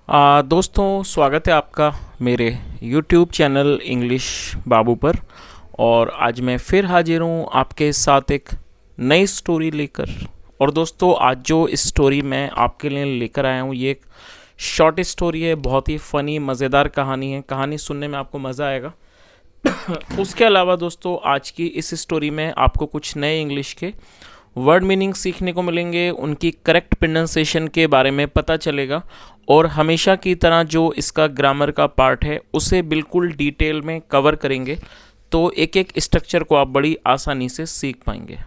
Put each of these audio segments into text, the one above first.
दोस्तों स्वागत है आपका मेरे YouTube चैनल इंग्लिश बाबू पर। और आज मैं फिर हाजिर हूँ आपके साथ एक नई स्टोरी लेकर। और दोस्तों आज जो स्टोरी मैं आपके लिए लेकर आया हूँ ये एक शॉर्ट स्टोरी है, बहुत ही फ़नी मज़ेदार कहानी है। कहानी सुनने में आपको मज़ा आएगा। उसके अलावा दोस्तों आज की इस स्टोरी में आपको कुछ नए इंग्लिश के वर्ड मीनिंग सीखने को मिलेंगे, उनकी करेक्ट प्रोनाउंसिएशन के बारे में पता चलेगा और हमेशा की तरह जो इसका ग्रामर का पार्ट है उसे बिल्कुल डिटेल में कवर करेंगे, तो एक एक स्ट्रक्चर को आप बड़ी आसानी से सीख पाएंगे।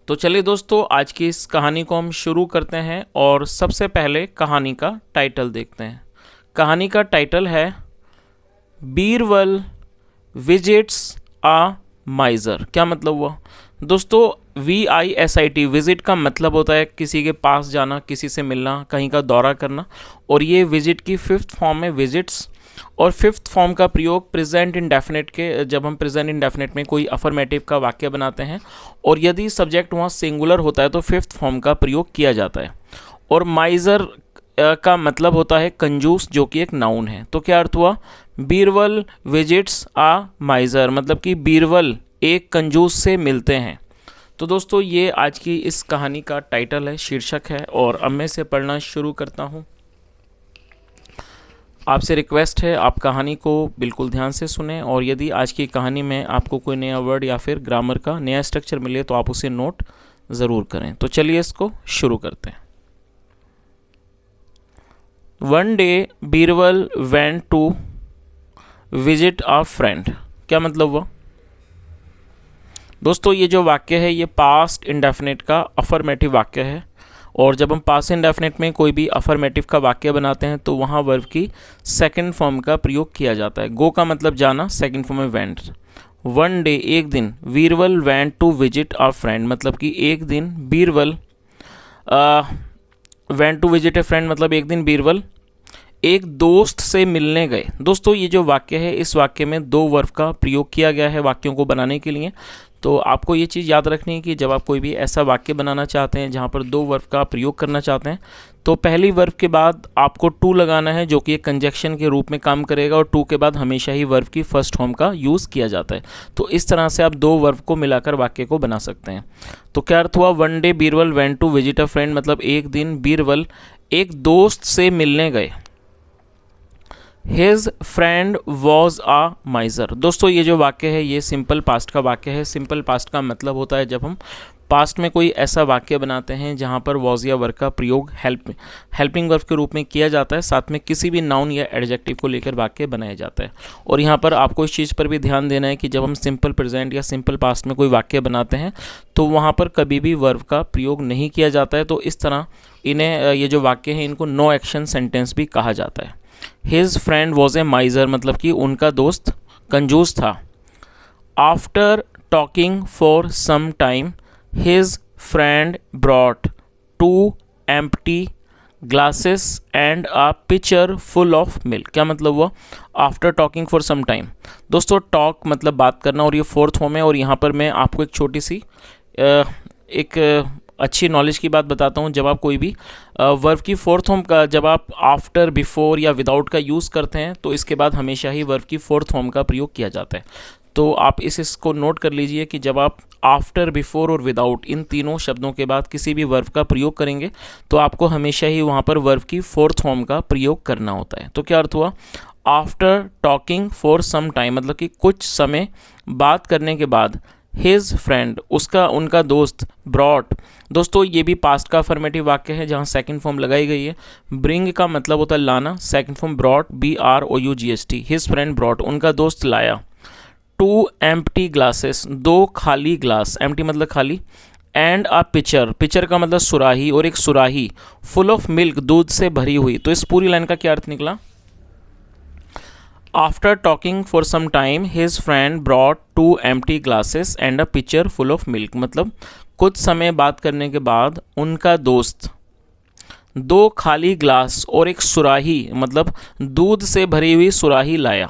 तो चलिए दोस्तों आज की इस कहानी को हम शुरू करते हैं और सबसे पहले कहानी का टाइटल देखते हैं। कहानी का टाइटल है बीरबल विजिट्स आ माइजर। क्या मतलब हुआ दोस्तों? VISIT विजिट का मतलब होता है किसी के पास जाना, किसी से मिलना, कहीं का दौरा करना। और ये विजिट की फिफ्थ फॉर्म है, विजिट्स। और फिफ्थ फॉर्म का प्रयोग प्रेजेंट इंडेफिनिट के, जब हम प्रेजेंट इंडेफिनिट में कोई अफर्मेटिव का वाक्य बनाते हैं और यदि सब्जेक्ट वहाँ सिंगुलर होता है तो फिफ्थ फॉर्म का प्रयोग किया जाता है। और माइजर का मतलब होता है कंजूस, जो कि एक नाउन है। तो क्या अर्थ हुआ? बीरबल विजिट्स आ माइजर, मतलब कि बीरबल एक कंजूस से मिलते हैं। तो दोस्तों ये आज की इस कहानी का टाइटल है, शीर्षक है। और अब मैं इसे पढ़ना शुरू करता हूँ। आपसे रिक्वेस्ट है आप कहानी को बिल्कुल ध्यान से सुने और यदि आज की कहानी में आपको कोई नया वर्ड या फिर ग्रामर का नया स्ट्रक्चर मिले तो आप उसे नोट ज़रूर करें। तो चलिए इसको शुरू करते हैं। One day Birbal went to visit a friend. क्या मतलब हुआ दोस्तों? ये जो वाक्य है ये पास्ट इंडेफिनिट का अफर्मेटिव वाक्य है। और जब हम पास्ट इंडेफिनिट में कोई भी अफर्मेटिव का वाक्य बनाते हैं तो वहाँ वर्ब की सेकंड फॉर्म का प्रयोग किया जाता है। गो का मतलब जाना, सेकंड फॉर्म में वेंट। वन डे एक दिन, Birbal went to visit a friend, मतलब कि एक दिन Birbal went to visit a friend, मतलब एक दिन बीरबल एक दोस्त से मिलने गए। दोस्तों ये जो वाक्य है इस वाक्य में दो वर्ब का प्रयोग किया गया है वाक्यों को बनाने के लिए। तो आपको ये चीज़ याद रखनी है कि जब आप कोई भी ऐसा वाक्य बनाना चाहते हैं जहाँ पर दो वर्ब का प्रयोग करना चाहते हैं तो पहली वर्ब के बाद आपको टू लगाना है, जो कि एक कंजक्शन के रूप में काम करेगा। और टू के बाद हमेशा ही वर्ब की फर्स्ट फॉर्म का यूज़ किया जाता है। तो इस तरह से आप दो वर्ब को मिलाकर वाक्य को बना सकते हैं। तो क्या अर्थ हुआ? One day Birbal went to visit a friend, मतलब एक दिन बीरबल एक दोस्त से मिलने गए। His friend was a miser. दोस्तों ये जो वाक्य है ये सिंपल पास्ट का वाक्य है। सिंपल पास्ट का मतलब होता है जब हम पास्ट में कोई ऐसा वाक्य बनाते हैं जहाँ पर वॉज या वर्ब का प्रयोग हेल्पिंग वर्ब के रूप में किया जाता है, साथ में किसी भी नाउन या एडजेक्टिव को लेकर वाक्य बनाया जाता है। और यहाँ पर आपको इस चीज़ पर भी ध्यान देना है कि जब हम सिंपल प्रेजेंट या सिंपल पास्ट में कोई वाक्य बनाते हैं तो वहाँ पर कभी भी वर्ब का प्रयोग नहीं किया जाता है। तो इस तरह इन्हें, ये जो वाक्य है इनको नो एक्शन सेंटेंस भी कहा जाता है। His friend was a miser, मतलब कि उनका दोस्त कंजूस था। After talking for some time his friend brought two empty glasses and a pitcher full of milk. क्या मतलब हुआ? After talking for some time. दोस्तों टॉक मतलब बात करना और ये फोर्थ फॉर्म है। और यहाँ पर मैं आपको एक छोटी सी एक अच्छी नॉलेज की बात बताता हूँ। जब आप कोई भी वर्ब की फोर्थ फॉर्म का, जब आप आफ्टर, बिफोर या विदाउट का यूज़ करते हैं तो इसके बाद हमेशा ही वर्ब की फोर्थ फॉर्म का प्रयोग किया जाता है। तो आप इसको नोट कर लीजिए कि जब आप आफ्टर, बिफोर और विदाउट इन तीनों शब्दों के बाद किसी भी वर्ब का प्रयोग करेंगे तो आपको हमेशा ही वहाँ पर वर्ब की फोर्थ फॉर्म का प्रयोग करना होता है। तो क्या अर्थ हुआ? After talking for some time, मतलब कि कुछ समय बात करने के बाद, हिज फ्रेंड उनका दोस्त, ब्रॉट। दोस्तों ये भी पास्ट का अफर्मेटिव वाक्य है जहाँ सेकंड फॉर्म लगाई गई है। ब्रिंग का मतलब होता है लाना, second form brought, BROUGHT। His friend brought, उनका दोस्त लाया। टू एम्प्टी ग्लासेस, दो खाली ग्लास, एम्प्टी मतलब खाली, एंड अ पिचर, पिचर का मतलब सुराही, और एक सुराही, फुल ऑफ मिल्क, दूध से भरी हुई। तो इस पूरी लाइन का क्या अर्थ निकला? After talking for some time his friend brought two empty glasses and a pitcher full of milk, मतलब कुछ समय बात करने के बाद उनका दोस्त दो खाली ग्लास और एक सुराही, मतलब दूध से भरी हुई सुराही लाया।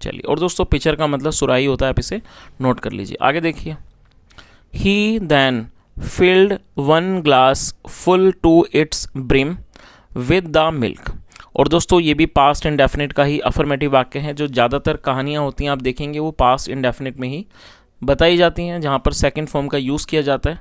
चलिए, और दोस्तों पिचर का मतलब सुराही होता है, आप इसे नोट कर लीजिए। आगे देखिए। He then filled one glass full to its brim with the milk. और दोस्तों ये भी पास्ट इंडेफिनिट का ही अफर्मेटिव वाक्य है। जो ज़्यादातर कहानियाँ होती हैं आप देखेंगे वो पास्ट इंडेफिनिट में ही बताई जाती हैं, जहाँ पर सेकंड फॉर्म का यूज़ किया जाता है।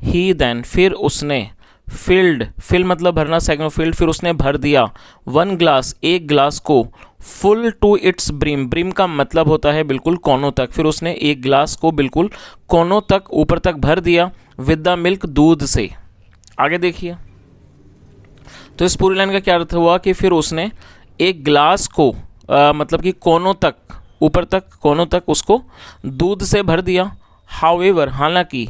ही देन, फिर उसने, फिल्ड, फिल मतलब भरना, सेकंड फिल्ड, फिर उसने भर दिया, वन ग्लास, एक ग्लास को, full to its brim, brim का मतलब होता है बिल्कुल कोनों तक, फिर उसने एक ग्लास को बिल्कुल कोनों तक ऊपर तक भर दिया, विद द मिल्क, दूध से। आगे देखिए, तो इस पूरी लाइन का क्या अर्थ हुआ कि फिर उसने एक ग्लास को मतलब कि कोनों तक, ऊपर तक, कोनों तक उसको दूध से भर दिया। हाउएवर, हालांकि,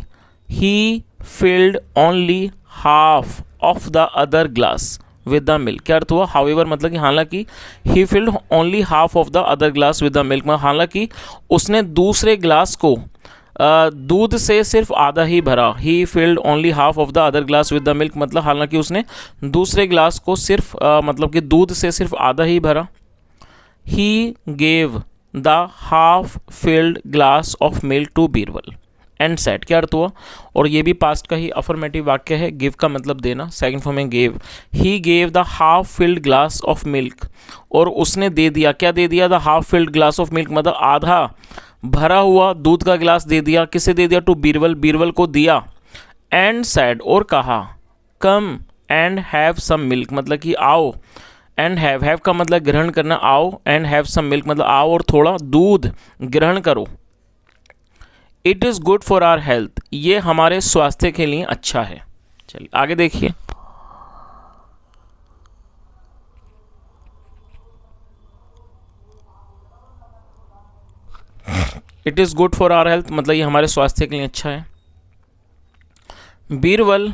he filled only half of the other glass with the milk. क्या अर्थ हुआ? हाउएवर मतलब कि हालांकि, he filled only half of the other glass with the milk, हालांकि उसने दूसरे ग्लास को दूध से सिर्फ आधा ही भरा। He filled only half of the other glass with the milk मतलब हालांकि उसने दूसरे ग्लास को सिर्फ मतलब कि दूध से सिर्फ आधा ही भरा। He gave the half filled glass of milk to Birbal and said. क्या अर्थ हुआ? और ये भी पास्ट का ही अफर्मेटिव वाक्य है। गिव का मतलब देना, सेकंड फॉर्म में gave. He gave the half filled glass of milk, और उसने दे दिया, क्या दे दिया? The half filled glass of milk मतलब आधा भरा हुआ दूध का गिलास दे दिया। किसे दे दिया? टू बीरबल, बीरबल को दिया। एंड सैड, और कहा, come and have some milk मतलब कि आओ। एंड हैव का मतलब ग्रहण करना, आओ। एंड हैव सम मिल्क मतलब आओ और थोड़ा दूध ग्रहण करो। It is good for our health, ये हमारे स्वास्थ्य के लिए अच्छा है। चलिए आगे देखिए, it is good for our health मतलब ये हमारे स्वास्थ्य के लिए अच्छा है। Birbal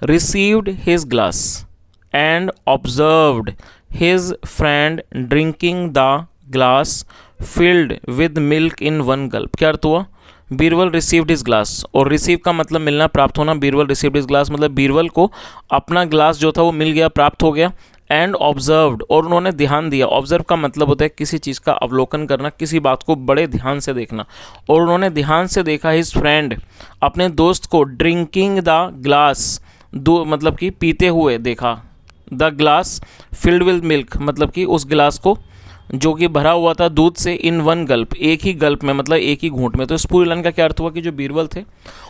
received his glass and observed his friend drinking the glass filled with milk in one gulp. क्या अर्थ हुआ? बीरबल रिसीव्ड हिज ग्लास, और रिसीव का मतलब मिलना, प्राप्त होना। बीरबल रिसीव्ड हिज ग्लास मतलब बीरबल को अपना ग्लास जो था वो मिल गया, प्राप्त हो गया। एंड ऑब्जर्व्ड, और उन्होंने ध्यान दिया। ऑब्जर्व का मतलब होता है किसी चीज़ का अवलोकन करना, किसी बात को बड़े ध्यान से देखना। और उन्होंने ध्यान से देखा हिज फ्रेंड, अपने दोस्त को, ड्रिंकिंग द ग्लास, दो मतलब कि पीते हुए देखा। The glass filled with milk मतलब कि उस गिलास को जो कि भरा हुआ था दूध से, इन वन गल्प, एक ही गल्प में मतलब एक ही घूंट में। तो इस पूरी लाइन का क्या अर्थ हुआ कि जो बीरबल थे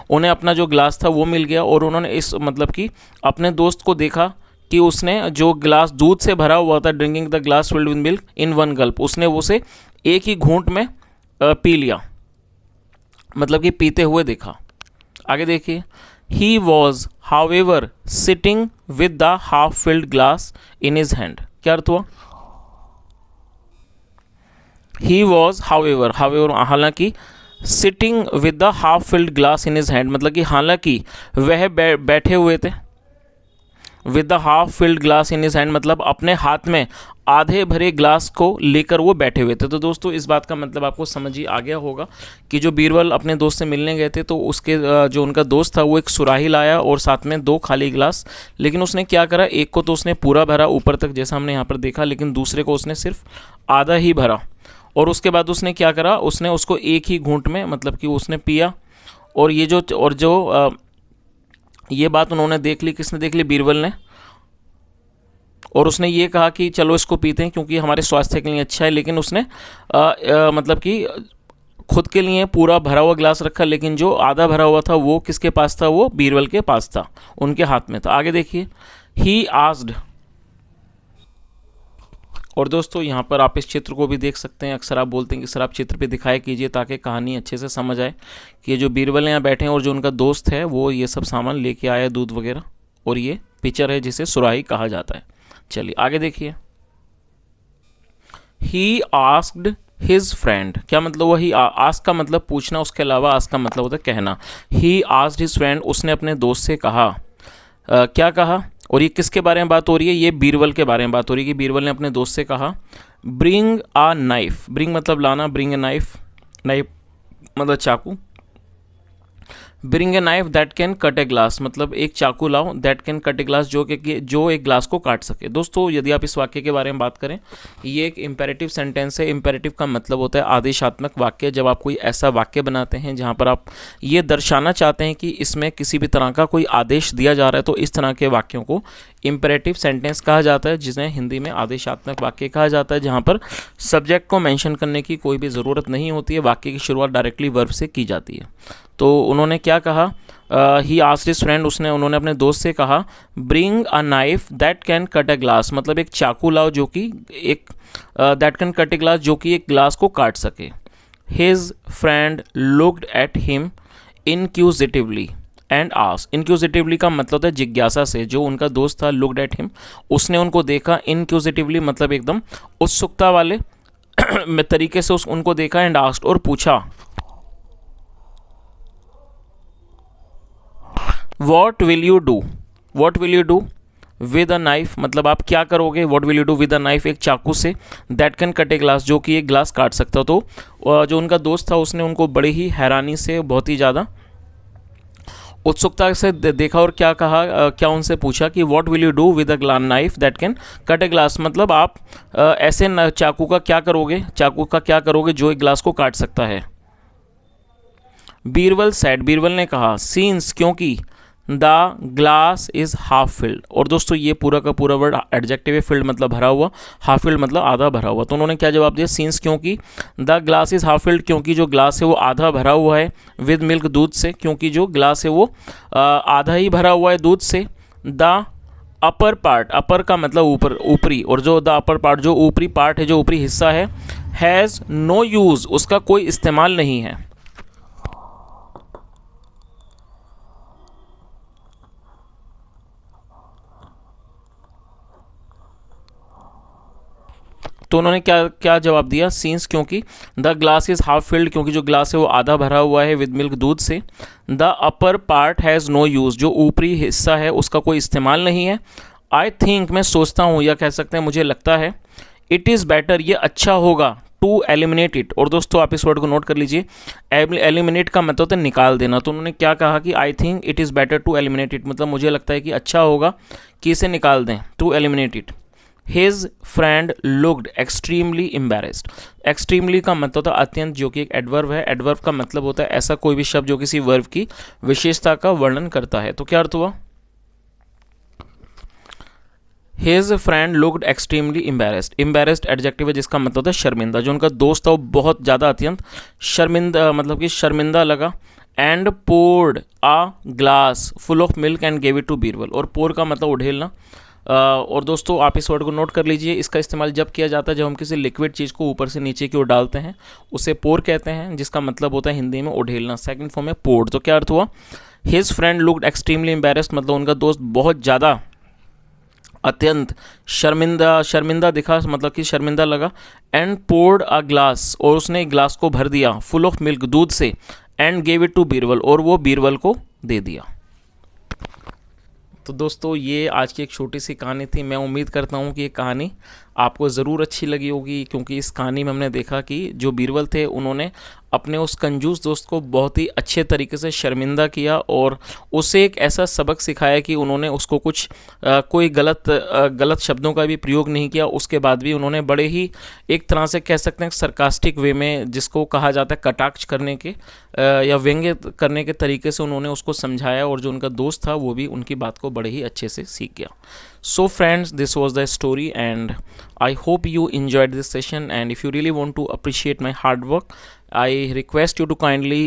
उन्हें अपना जो ग्लास था वो मिल गया, और उन्होंने इस मतलब कि अपने दोस्त को देखा कि उसने जो ग्लास दूध से भरा हुआ था, drinking the glass filled with milk in one gulp, उसने उसे एक ही घूंट में पी लिया, मतलब कि पीते हुए देखा। आगे देखिए, he was however sitting with the half filled glass in his hand. क्या अर्थ हुआ? ही वॉज हाउएवर, हाउएवर हालांकि, sitting with the half filled glass in his hand मतलब कि हालांकि वह बैठे हुए थे। With the half filled glass in his hand मतलब अपने हाथ में आधे भरे ग्लास को लेकर वो बैठे हुए थे। तो दोस्तों इस बात का मतलब आपको समझ ही आ गया होगा कि जो बीरबल अपने दोस्त से मिलने गए थे तो उसके जो उनका दोस्त था वो एक सुराही लाया और साथ में 2 खाली गिलास। लेकिन उसने क्या करा, एक को तो उसने पूरा भरा ऊपर तक जैसा हमने यहाँ पर देखा, लेकिन दूसरे को उसने सिर्फ आधा ही भरा। और उसके बाद उसने क्या करा, उसने उसको एक ही घूंट में मतलब कि उसने पिया। और ये बात उन्होंने देख ली, किसने देख ली? बीरबल ने। और उसने ये कहा कि चलो इसको पीते हैं क्योंकि हमारे स्वास्थ्य के लिए अच्छा है। लेकिन उसने मतलब कि खुद के लिए पूरा भरा हुआ गिलास रखा, लेकिन जो आधा भरा हुआ था वो किसके पास था? वो बीरबल के पास था, उनके हाथ में था। आगे देखिए, ही आस्क्ड, और दोस्तों यहाँ पर आप इस चित्र को भी देख सकते हैं। अक्सर आप बोलते हैं कि सर आप चित्र पे दिखाया कीजिए ताकि कहानी अच्छे से समझ आए कि ये जो बीरबल यहाँ बैठे हैं और जो उनका दोस्त है वो ये सब सामान लेके आया है, दूध वगैरह, और ये पिक्चर है जिसे सुराही कहा जाता है। चलिए आगे देखिए, ही आस्क्ड हिज फ्रेंड। क्या मतलब हुआ? ही आस्क का मतलब पूछना, उसके अलावा आस्क का मतलब होता है कहना। ही आस्क्ड हिज फ्रेंड, उसने अपने दोस्त से कहा। क्या कहा? और ये किसके बारे में बात हो रही है? ये बीरबल के बारे में बात हो रही है कि बीरबल ने अपने दोस्त से कहा, ब्रिंग अ नाइफ। ब्रिंग मतलब लाना, ब्रिंग ए नाइफ, नाइफ मतलब चाकू। Bring a knife that can cut a glass, मतलब एक चाकू लाओ that can cut a glass, जो एक ग्लास को काट सके। दोस्तों यदि आप इस वाक्य के बारे में बात करें, ये एक इम्पेरेटिव सेंटेंस है। इम्पेरेटिव का मतलब होता है आदेशात्मक वाक्य। जब आप कोई ऐसा वाक्य बनाते हैं जहाँ पर आप ये दर्शाना चाहते हैं कि इसमें किसी भी तरह का कोई आदेश दिया जा रहा है, तो इस तरह के वाक्यों को इम्पेरेटिव सेंटेंस कहा जाता है, जिन्हें हिंदी में आदेशात्मक वाक्य कहा जाता है, जहाँ पर सब्जेक्ट को मेंशन करने की कोई भी ज़रूरत नहीं होती है, वाक्य की शुरुआत डायरेक्टली वर्ब से की जाती है। तो उन्होंने क्या कहा, ही आस्क्ड हिज फ्रेंड, उन्होंने अपने दोस्त से कहा, bring a knife that can cut a glass, मतलब एक चाकू लाओ जो कि एक that can cut a glass, जो कि एक ग्लास को काट सके। His friend looked at him inquisitively and asked, inquisitively का मतलब होता है जिज्ञासा से। जो उनका दोस्त था, लुक्ड एट हिम, उसने उनको देखा। इनक्यूजिटिवली मतलब एकदम उत्सुकता वाले तरीके से उनको देखा। एंड आस्क्ड, और पूछा, what will you do, what will you do with a knife, मतलब आप क्या करोगे, what will you do with a knife, एक चाकू से, that can cut a glass, जो कि एक ग्लास काट सकता हो। तो जो उनका दोस्त था उसने उनको बड़े ही हैरानी से, बहुत ही ज़्यादा उत्सुकता से देखा और क्या कहा, क्या उनसे पूछा कि what will you do with a knife that can cut a glass, मतलब आप ऐसे चाकू का क्या करोगे, चाकू का क्या करोगे जो एक ग्लास को काट सकता है। बीरबल सैड, बीरबल ने कहा, सीन्स, क्योंकि, the glass is half filled, और दोस्तों ये पूरा का पूरा वर्ड एडजेक्टिव है, फिल्ड मतलब भरा हुआ, हाफ फिल्ड मतलब आधा भरा हुआ। तो उन्होंने क्या जवाब दिया, सीन्स क्योंकि, the glass is half filled, क्योंकि जो ग्लास है वो आधा भरा हुआ है, विद मिल्क, दूध से, क्योंकि जो ग्लास है वो आधा ही भरा हुआ है दूध से। द अपर पार्ट, अपर का मतलब ऊपर, ऊपरी, और जो द अपर पार्ट, जो ऊपरी पार्ट है, जो ऊपरी हिस्सा है, हैज़ नो यूज़, उसका कोई इस्तेमाल नहीं है। तो उन्होंने क्या जवाब दिया, सीन्स क्योंकि, the glass is half filled, क्योंकि जो ग्लास है वो आधा भरा हुआ है, विद मिल्क, दूध से। The upper part has no use, जो ऊपरी हिस्सा है उसका कोई इस्तेमाल नहीं है। आई थिंक, मैं सोचता हूँ, या कह सकते हैं मुझे लगता है, इट इज़ बेटर, ये अच्छा होगा, टू एलिमिनेट इट, और दोस्तों आप इस वर्ड को नोट कर लीजिए, एलिमिनेट का मतलब होता है निकाल देना। तो उन्होंने क्या कहा कि I think it is better to eliminate it, मतलब मुझे लगता है कि अच्छा होगा कि इसे निकाल दें, to eliminate it. His friend looked extremely embarrassed, extremely का मतलब होता है अत्यंत, जो कि एक एडवर्ब है। एडवर्ब का मतलब होता है ऐसा कोई भी शब्द जो किसी वर्ब की विशेषता का वर्णन करता है। तो क्या अर्थ हुआ, his friend looked extremely embarrassed, embarrassed adjective है जिसका मतलब होता है शर्मिंदा। जो उनका दोस्त था वो बहुत ज़्यादा अत्यंत शर्मिंदा, मतलब कि शर्मिंदा लगा। And poured a glass full of milk and gave it to Birbal, और पोर का मतलब उड़ेलना। और दोस्तों आप इस वर्ड को नोट कर लीजिए, इसका इस्तेमाल जब किया जाता है जब हम किसी लिक्विड चीज़ को ऊपर से नीचे की ओर डालते हैं, उसे पोर कहते हैं, जिसका मतलब होता है हिंदी में उड़ेलना। सेकंड फॉर्म है पोर्ड। तो क्या अर्थ हुआ, his friend looked extremely embarrassed, मतलब उनका दोस्त बहुत ज़्यादा अत्यंत शर्मिंदा दिखा, मतलब कि शर्मिंदा लगा। एंड पोर्ड अ ग्लास, और उसने एक ग्लास को भर दिया, फुल ऑफ मिल्क, दूध से। And gave it to Birbal, और वो बीरबल को दे दिया। तो दोस्तों ये आज की एक छोटी सी कहानी थी। मैं उम्मीद करता हूँ कि ये कहानी आपको ज़रूर अच्छी लगी होगी, क्योंकि इस कहानी में हमने देखा कि जो बीरबल थे उन्होंने अपने उस कंजूस दोस्त को बहुत ही अच्छे तरीके से शर्मिंदा किया, और उसे एक ऐसा सबक सिखाया कि उन्होंने उसको कुछ कोई गलत शब्दों का भी प्रयोग नहीं किया। उसके बाद भी उन्होंने बड़े ही एक तरह से कह सकते हैं सरकास्टिक वे में, जिसको कहा जाता है कटाक्ष करने के या व्यंग्य करने के तरीके से उन्होंने उसको समझाया, और जो उनका दोस्त था वो भी उनकी बात को बड़े ही अच्छे से सीख गया। So friends, this was the story, and I hope you enjoyed this session, and if you really want to appreciate my hard work, I request you to kindly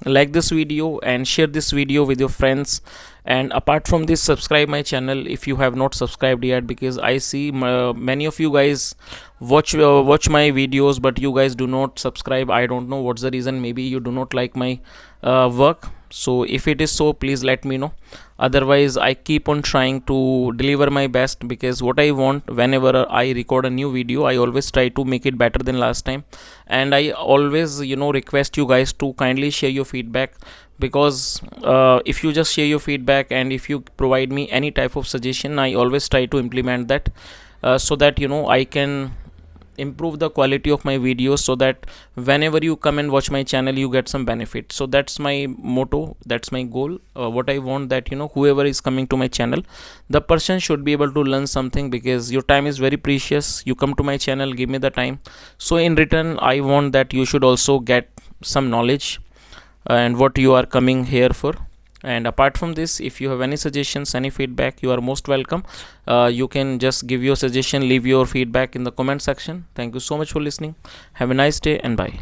like this video and share this video with your friends, and apart from this, subscribe my channel if you have not subscribed yet, because I see many of you guys watch my videos, but you guys do not subscribe. I don't know what's the reason. Maybe you do not like my work. So if it is so, please let me know. Otherwise I keep on trying to deliver my best, because what I want, whenever I record a new video, I always try to make it better than last time, and I always request you guys to kindly share your feedback, because if you just share your feedback and if you provide me any type of suggestion, I always try to implement that, so that I can improve the quality of my videos so that whenever you come and watch my channel you get some benefit. So that's my motto, that's my goal. What I want that whoever is coming to my channel, the person should be able to learn something, because your time is very precious. You come to my channel, give me the time, so in return I want that you should also get some knowledge and what you are coming here for. And apart from this, if you have any suggestions, any feedback, you are most welcome. You can just give your suggestion, leave your feedback in the comment section. Thank you so much for listening. Have a nice day and bye.